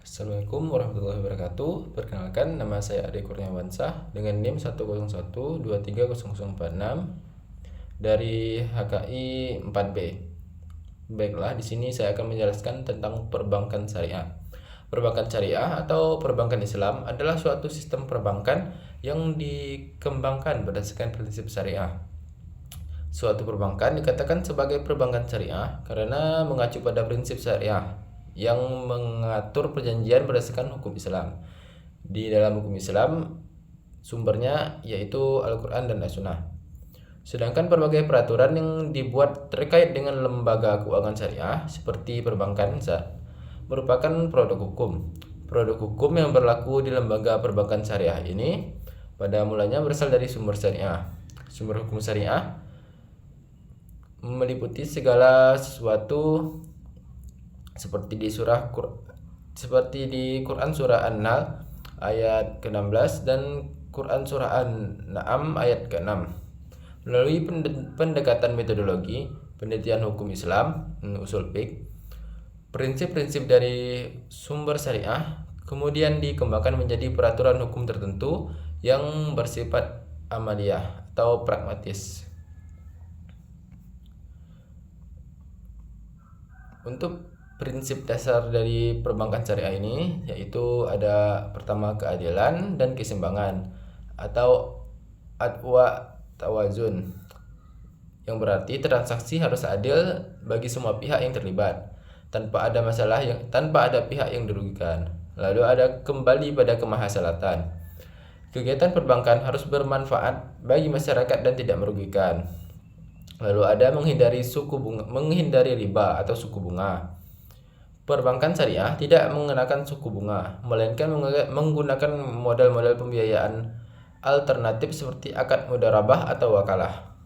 Assalamualaikum warahmatullahi wabarakatuh. Perkenalkan, nama saya Ade Kurniawansah dengan NIM 101230046 dari HKI 4B. Baiklah, di sini saya akan menjelaskan tentang perbankan syariah. Perbankan syariah atau perbankan Islam adalah suatu sistem perbankan yang dikembangkan berdasarkan prinsip syariah. Suatu perbankan dikatakan sebagai perbankan syariah karena mengacu pada prinsip syariah yang mengatur perjanjian berdasarkan hukum Islam. Di dalam hukum Islam, sumbernya yaitu Al-Quran dan As-Sunnah. Sedangkan berbagai peraturan yang dibuat terkait dengan lembaga keuangan syariah seperti perbankan merupakan produk hukum. Produk hukum yang berlaku di lembaga perbankan syariah ini pada mulanya berasal dari sumber syariah. Sumber hukum syariah meliputi segala sesuatu seperti di Quran surah An-Nahl ayat ke-16 dan Quran surah An-Na'am ayat ke-6. Melalui pendekatan metodologi penelitian hukum Islam, usul fiqh, prinsip-prinsip dari sumber syariah kemudian dikembangkan menjadi peraturan hukum tertentu yang bersifat amaliyah atau pragmatis. Untuk prinsip dasar dari perbankan syariah ini yaitu ada pertama keadilan dan keseimbangan atau adwa tawazun, yang berarti transaksi harus adil bagi semua pihak yang terlibat tanpa ada pihak yang dirugikan. Lalu ada kembali pada kemahasalatan. Kegiatan perbankan harus bermanfaat bagi masyarakat dan tidak merugikan. Lalu ada menghindari riba atau suku bunga. Perbankan syariah tidak mengenakan suku bunga, melainkan menggunakan model-model pembiayaan alternatif seperti akad mudharabah atau wakalah.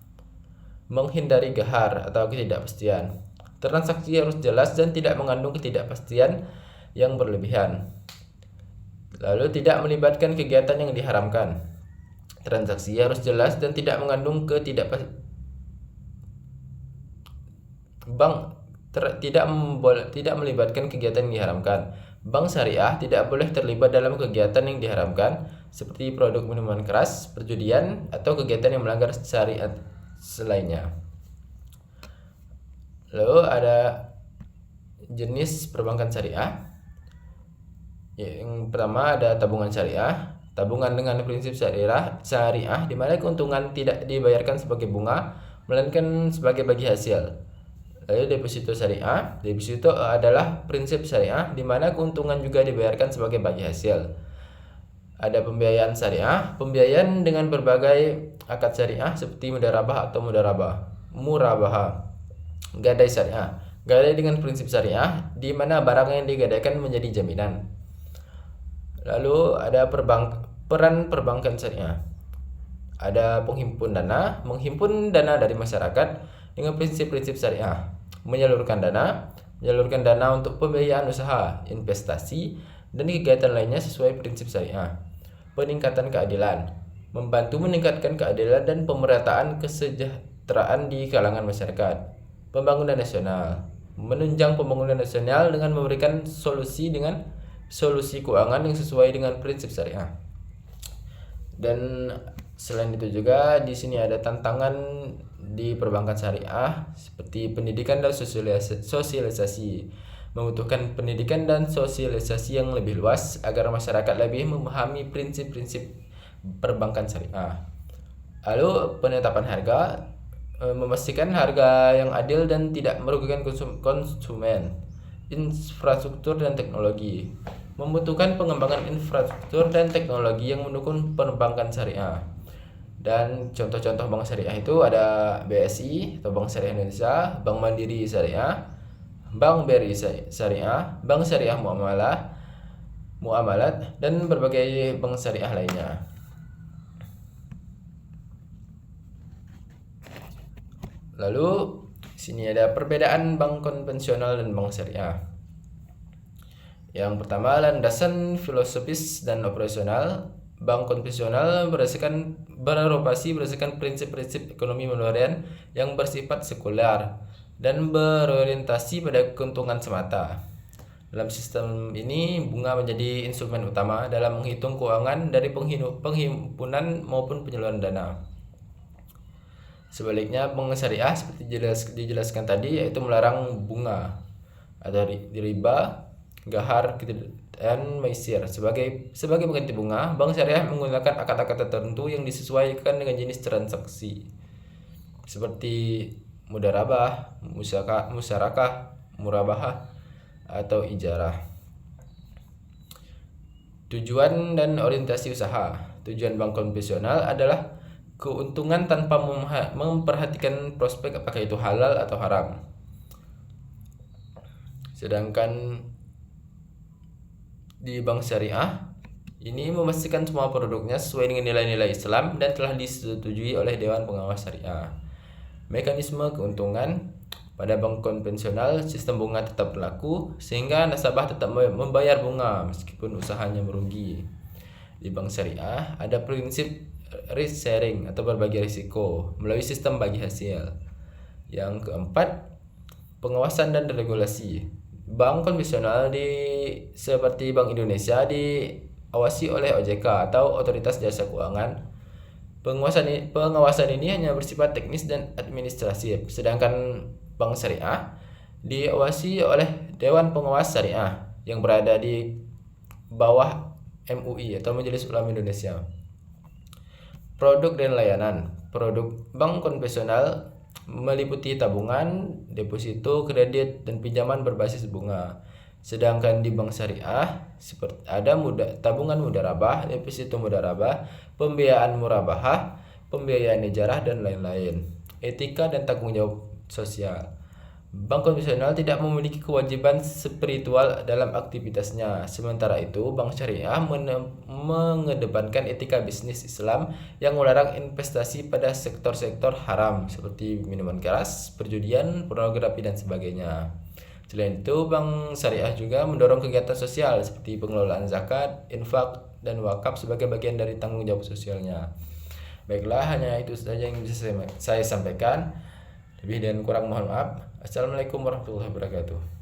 Menghindari gahar atau ketidakpastian. Transaksi harus jelas dan tidak mengandung ketidakpastian yang berlebihan. Lalu tidak melibatkan kegiatan yang diharamkan. Transaksi harus jelas dan tidak mengandung ketidakpastian. Tidak melibatkan kegiatan yang diharamkan. Bank syariah tidak boleh terlibat dalam kegiatan yang diharamkan seperti produk minuman keras, perjudian, atau kegiatan yang melanggar syariat selainnya. Lalu ada jenis perbankan syariah. Yang pertama ada tabungan syariah. Tabungan dengan prinsip syariah di mana keuntungan tidak dibayarkan sebagai bunga melainkan sebagai bagi hasil. Lalu deposito syariah. Deposito adalah prinsip syariah di mana keuntungan juga dibayarkan sebagai bagi hasil. Ada pembiayaan syariah, pembiayaan dengan berbagai akad syariah seperti mudharabah atau murabaha. Gadai syariah. Gadai dengan prinsip syariah di mana barang yang digadaikan menjadi jaminan. Lalu ada peran perbankan syariah. Ada menghimpun dana dari masyarakat dengan prinsip-prinsip syariah, menyalurkan dana untuk pembiayaan usaha, investasi, dan kegiatan lainnya sesuai prinsip syariah. Peningkatan keadilan, membantu meningkatkan keadilan dan pemerataan kesejahteraan di kalangan masyarakat. Pembangunan nasional, menunjang pembangunan nasional dengan memberikan solusi keuangan yang sesuai dengan prinsip syariah. Dan selain itu juga di sini ada tantangan di perbankan syariah seperti pendidikan dan sosialisasi. Membutuhkan pendidikan dan sosialisasi yang lebih luas agar masyarakat lebih memahami prinsip-prinsip perbankan syariah. Lalu penetapan harga, memastikan harga yang adil dan tidak merugikan konsumen. Infrastruktur dan teknologi, membutuhkan pengembangan infrastruktur dan teknologi yang mendukung perbankan syariah. Dan contoh-contoh bank syariah itu ada BSI atau Bank Syariah Indonesia, Bank Mandiri Syariah, Bank BRI Syariah, Bank Syariah Muamalat, dan berbagai bank syariah lainnya. Lalu sini ada perbedaan bank konvensional dan bank syariah. Yang pertama, landasan filosofis dan operasional. Bank konvensional beroperasi berdasarkan prinsip-prinsip ekonomi modern yang bersifat sekuler dan berorientasi pada keuntungan semata. Dalam sistem ini, bunga menjadi instrumen utama dalam menghitung keuangan dari penghimpunan maupun penyaluran dana. Sebaliknya, bank syariah seperti dijelaskan tadi yaitu melarang bunga atau riba, gahar, dan maisir. Sebagai pengganti bunga, bank syariah menggunakan akad-akad tertentu yang disesuaikan dengan jenis transaksi seperti mudarabah, musyarakah, murabahah, atau ijarah. Tujuan dan orientasi usaha. Tujuan bank konvensional adalah keuntungan tanpa memperhatikan prospek apakah itu halal atau haram. Sedangkan di bank syariah ini memastikan semua produknya sesuai dengan nilai-nilai Islam dan telah disetujui oleh Dewan Pengawas Syariah. Mekanisme keuntungan. Pada bank konvensional, sistem bunga tetap berlaku sehingga nasabah tetap membayar bunga meskipun usahanya merugi. Di bank syariah ada prinsip risk sharing atau berbagi risiko melalui sistem bagi hasil. Yang keempat, pengawasan dan regulasi. Bank konvensional seperti Bank Indonesia diawasi oleh OJK atau Otoritas Jasa Keuangan. Pengawasan ini hanya bersifat teknis dan administratif, sedangkan bank syariah diawasi oleh Dewan Pengawas Syariah yang berada di bawah MUI atau Majelis Ulama Indonesia. Produk dan layanan. Produk bank konvensional meliputi tabungan, deposito, kredit, dan pinjaman berbasis bunga. Sedangkan di bank syariah seperti ada tabungan mudarabah, deposito mudarabah, pembiayaan murabahah, pembiayaan ijarah, dan lain-lain. Etika dan tanggung jawab sosial. Bank konvensional tidak memiliki kewajiban spiritual dalam aktivitasnya. Sementara itu, bank syariah mengedepankan etika bisnis Islam yang melarang investasi pada sektor-sektor haram seperti minuman keras, perjudian, pornografi, dan sebagainya. Selain itu, bank syariah juga mendorong kegiatan sosial seperti pengelolaan zakat, infak, dan wakaf sebagai bagian dari tanggung jawab sosialnya. Baiklah, hanya itu saja yang bisa saya sampaikan. Lebih dan kurang mohon maaf. Assalamualaikum warahmatullahi wabarakatuh.